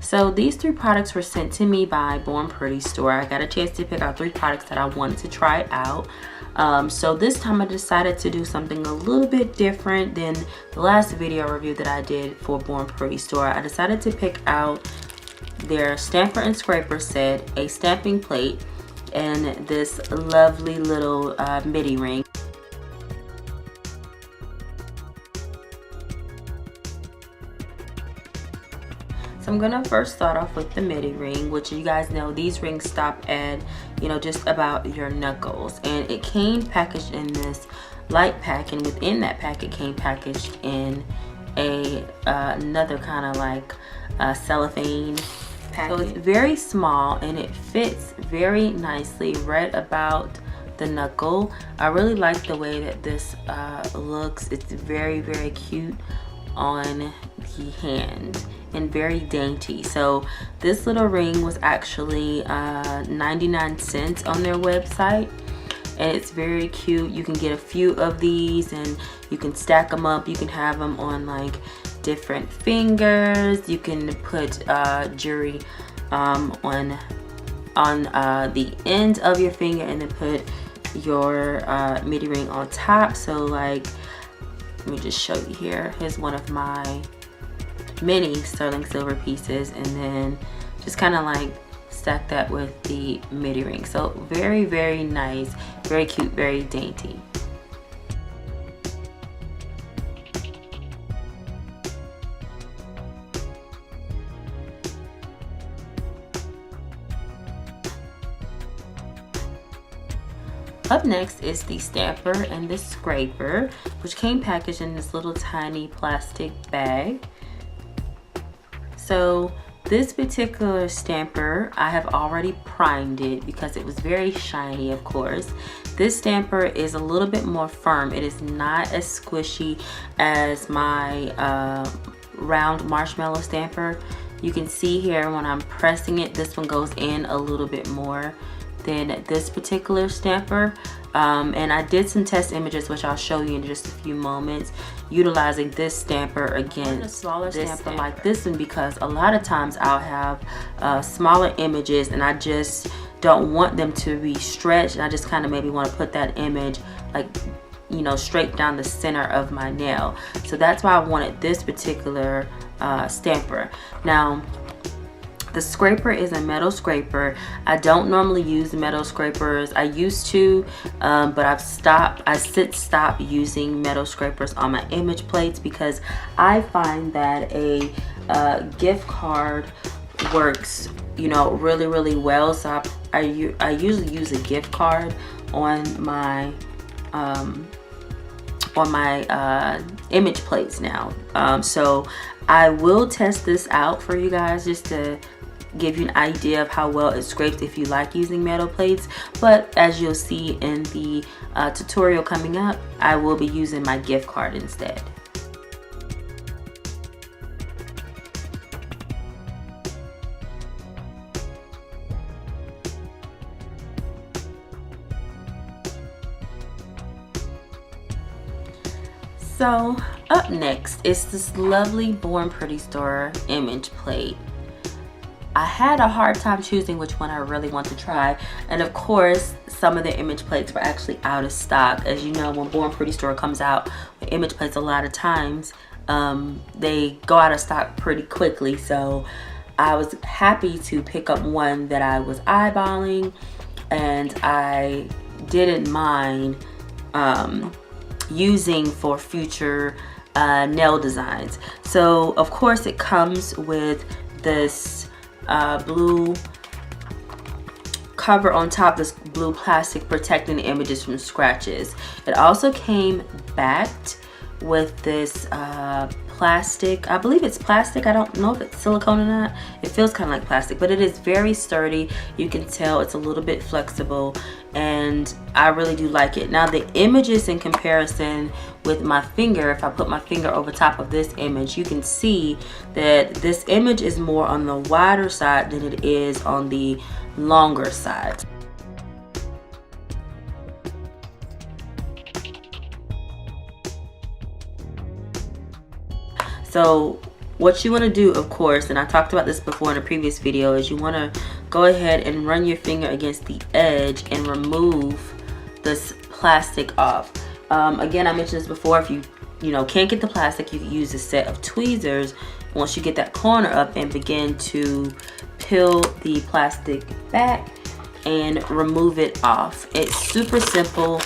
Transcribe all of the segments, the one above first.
So these 3 products were sent to me by Born Pretty store. I got a chance to pick out 3 products that I wanted to try out. So this time I decided to do something a little bit different than the last video review that I did for Born Pretty store. I decided to pick out their stamper and scraper set, a stamping plate, and this lovely little midi ring. So I'm gonna first start off with the midi ring, which you guys know these rings stop at, you know, just about your knuckles. And it came packaged in this light pack, and within that pack it came packaged in another kind of like cellophane package. So it's very small and it fits very nicely right about the knuckle. I really like the way that this looks. It's very, very cute on the hand and very dainty. So this little ring was actually 99 cents on their website, and it's very cute. You can get a few of these and you can stack them up. You can have them on like different fingers. You can put jewelry on the end of your finger and then put your midi ring on top. So like, let me just show you here. Here's one of my mini sterling silver pieces, and then just kind of like stack that with the midi ring. So very, very nice, very cute, very dainty. Up next is the stamper and the scraper, which came packaged in this little tiny plastic bag. So this particular stamper, I have already primed it because it was very shiny, of course. This stamper is a little bit more firm. It is not as squishy as my round marshmallow stamper. You can see here when I'm pressing it, this one goes in a little bit more than this particular stamper. And I did some test images, which I'll show you in just a few moments, utilizing this stamper against a smaller stamper like this one, because a lot of times I'll have smaller images and I just don't want them to be stretched, and I just kind of maybe want to put that image like, you know, straight down the center of my nail. So that's why I wanted this particular stamper. Now the scraper is a metal scraper. I don't normally use metal scrapers. I used to, but I've stopped. I stopped using metal scrapers on my image plates because I find that a gift card works, you know, really, really well. So I usually use a gift card on my image plates now. So I will test this out for you guys just to give you an idea of how well it scrapes if you like using metal plates. But as you'll see in the tutorial coming up, I will be using my gift card instead. So up next is this lovely Born Pretty store image plate. I had a hard time choosing which one I really want to try, and of course some of the image plates were actually out of stock. As you know, when Born Pretty store comes out with image plates, a lot of times they go out of stock pretty quickly. So I was happy to pick up one that I was eyeballing and I didn't mind using for future nail designs. So of course it comes with this blue cover on top, this blue plastic protecting the images from scratches. It also came backed with this plastic, I believe it's plastic, I don't know if it's silicone or not. It feels kind of like plastic, but it is very sturdy. You can tell it's a little bit flexible and I really do like it. Now the images in comparison with my finger, if I put my finger over top of this image, you can see that this image is more on the wider side than it is on the longer side. So What you want to do, of course, and I talked about this before in a previous video, is you want to go ahead and run your finger against the edge and remove this plastic off. Again, I mentioned this before, if you can't get the plastic, you can use a set of tweezers once you get that corner up and begin to peel the plastic back and remove it off. It's super simple,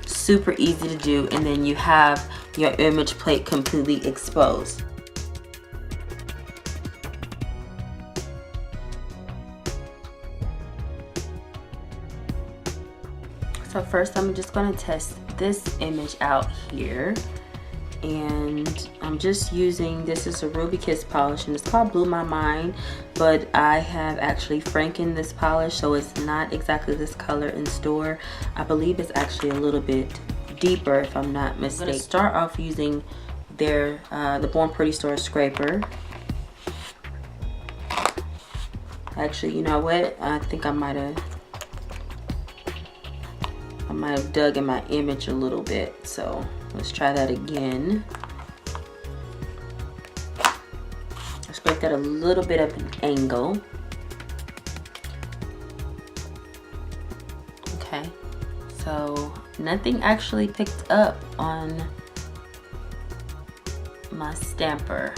super easy to do, and then you have your image plate completely exposed. So first I'm just going to test this image out here, and I'm just using, this is a Ruby Kiss polish and it's called Blew My Mind, but I have actually frankened this polish, so it's not exactly this color in store. I believe it's actually a little bit deeper if I'm not mistaken. I'm going to start off using their the Born Pretty Store scraper. Actually, you know what, I think I might have dug in my image a little bit, so let's try that again. I scraped at a little bit of an angle. Okay, so nothing actually picked up on my stamper.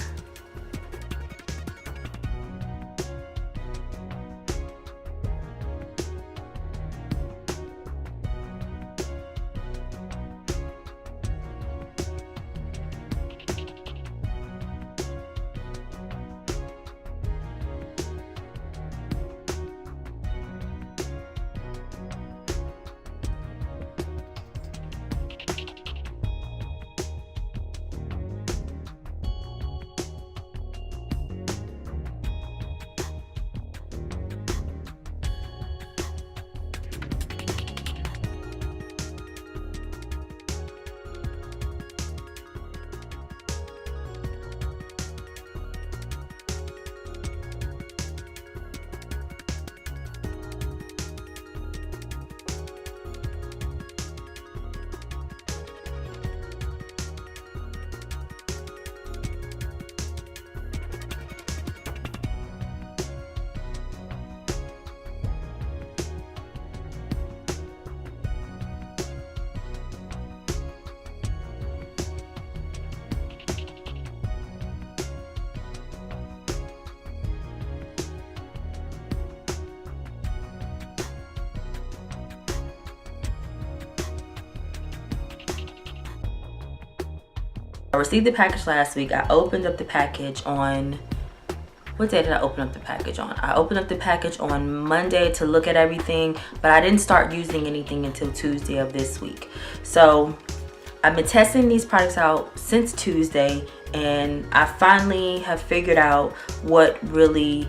I received the package last week. I opened up the package on, what day did I open up the package on? I opened up the package on Monday to look at everything, but I didn't start using anything until Tuesday of this week. So I've been testing these products out since Tuesday, and I finally have figured out what really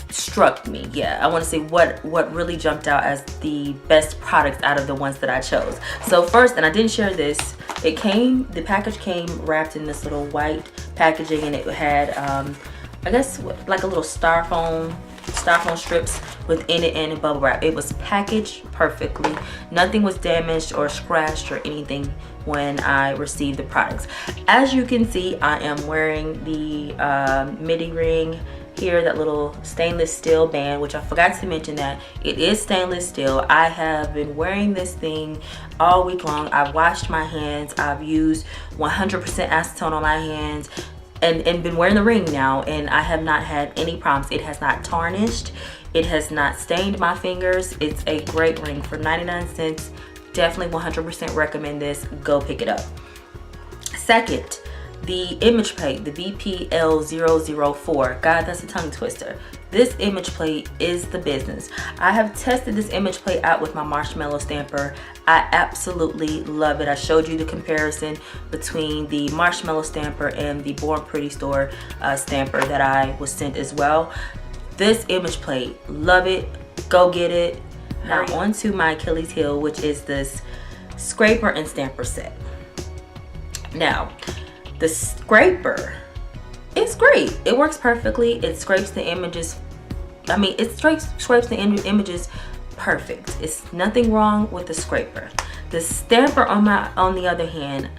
struck me. Yeah, I want to say what really jumped out as the best products out of the ones that I chose. So first, and I didn't share this, the package came wrapped in this little white packaging, and it had I guess like a little styrofoam strips within it and bubble wrap. It was packaged perfectly. Nothing was damaged or scratched or anything when I received the products. As you can see, I am wearing the midi ring here, that little stainless steel band, which I forgot to mention that it is stainless steel. I have been wearing this thing all week long. I've washed my hands. I've used 100% acetone on my hands and been wearing the ring now, and I have not had any problems. It has not tarnished. It has not stained my fingers. It's a great ring for 99 cents. Definitely 100% recommend this. Go pick it up. Second, the image plate, the VPL004. God, that's a tongue twister. This image plate is the business. I have tested this image plate out with my marshmallow stamper. I absolutely love it. I showed you the comparison between the marshmallow stamper and the Born Pretty Store stamper that I was sent as well. This image plate, love it. Go get it. Now on to my Achilles heel, which is this scraper and stamper set. Now, the scraper, it's great. It works perfectly. It scrapes the images. I mean, it scrapes the images perfect. It's nothing wrong with the scraper. The stamper, on the other hand,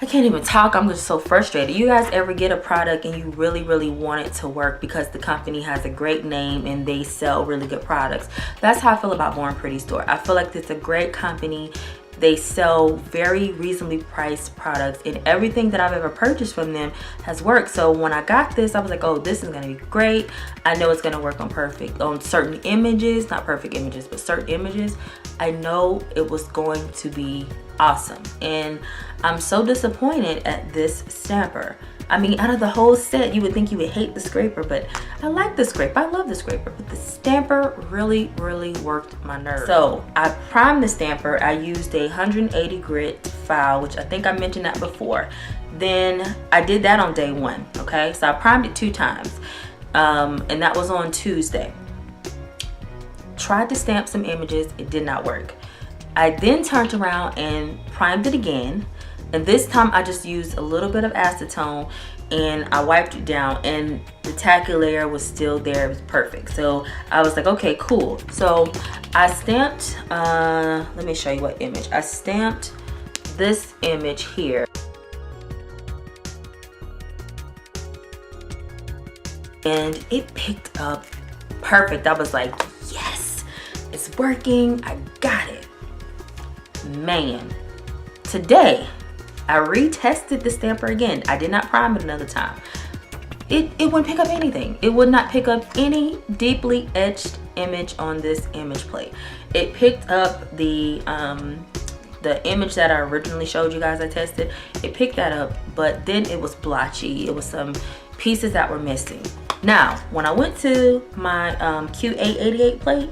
I can't even talk. I'm just so frustrated. You guys ever get a product and you really want it to work because the company has a great name and they sell really good products? That's how I feel about Born Pretty Store. I feel like it's a great company. They sell very reasonably priced products, and everything that I've ever purchased from them has worked. So when I got this, I was like, oh, this is gonna be great. I know it's gonna work on certain images, not perfect images, but certain images. I know it was going to be awesome. And I'm so disappointed at this stamper. I mean, out of the whole set, you would think you would hate the scraper, but I like the scraper. I love the scraper, but the stamper really worked my nerves. So I primed the stamper. I used a 180 grit file, which I think I mentioned that before. Then I did that on day 1, okay? So I primed it 2 times, and that was on Tuesday. Tried to stamp some images, it did not work. I then turned around and primed it again. And this time I just used a little bit of acetone and I wiped it down, and the tacky layer was still there. It was perfect. So I was like, okay, cool. So I stamped, let me show you what image. I stamped this image here. And it picked up perfect. I was like, yes, it's working. I got it. Man, today I retested the stamper again. I did not prime it another time. It wouldn't pick up anything. It would not pick up any deeply etched image on this image plate. It picked up the image that I originally showed you guys I tested. It picked that up, but then it was blotchy. It was some pieces that were missing. Now, when I went to my Q888 plate,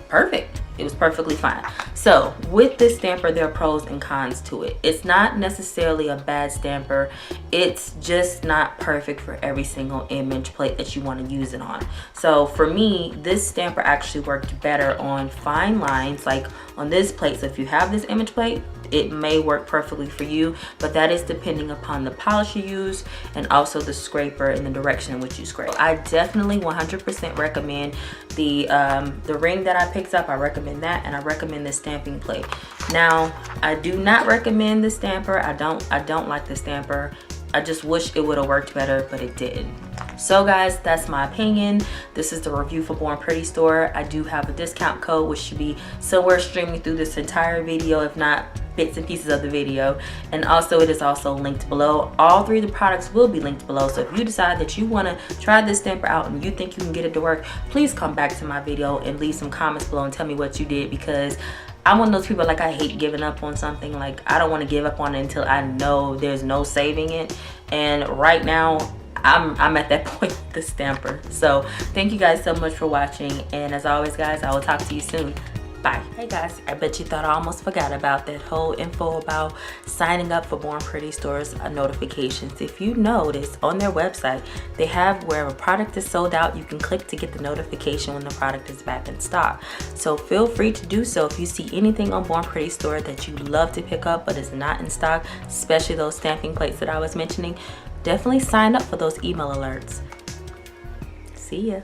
perfect. It was perfectly fine. So with this stamper, there are pros and cons to it. It's not necessarily a bad stamper. It's just not perfect for every single image plate that you want to use it on. So for me, this stamper actually worked better on fine lines, like on this plate. So if you have this image plate, it may work perfectly for you, but that is depending upon the polish you use and also the scraper and the direction in which you scrape. I definitely 100% recommend the ring that I picked up. I recommend that, and I recommend this stamping plate. Now, I do not recommend the stamper. I don't like the stamper. I just wish it would have worked better, but it didn't. So guys, that's my opinion. This is the review for Born Pretty Store. I do have a discount code, which should be somewhere streaming through this entire video, if not bits and pieces of the video. And also, it is also linked below. All 3 of the products will be linked below. So if you decide that you want to try this stamper out and you think you can get it to work, please come back to my video and leave some comments below and tell me what you did, because I'm one of those people, like, I hate giving up on something. Like, I don't want to give up on it until I know there's no saving it. And right now, I'm at that point with the stamper. So thank you guys so much for watching, and as always guys, I will talk to you soon. Bye. Hey guys, I bet you thought I almost forgot about that whole info about signing up for Born Pretty Store's notifications. If you notice, on their website, they have where a product is sold out, you can click to get the notification when the product is back in stock. So feel free to do so. If you see anything on Born Pretty Store that you love to pick up but is not in stock, especially those stamping plates that I was mentioning, definitely sign up for those email alerts. See ya.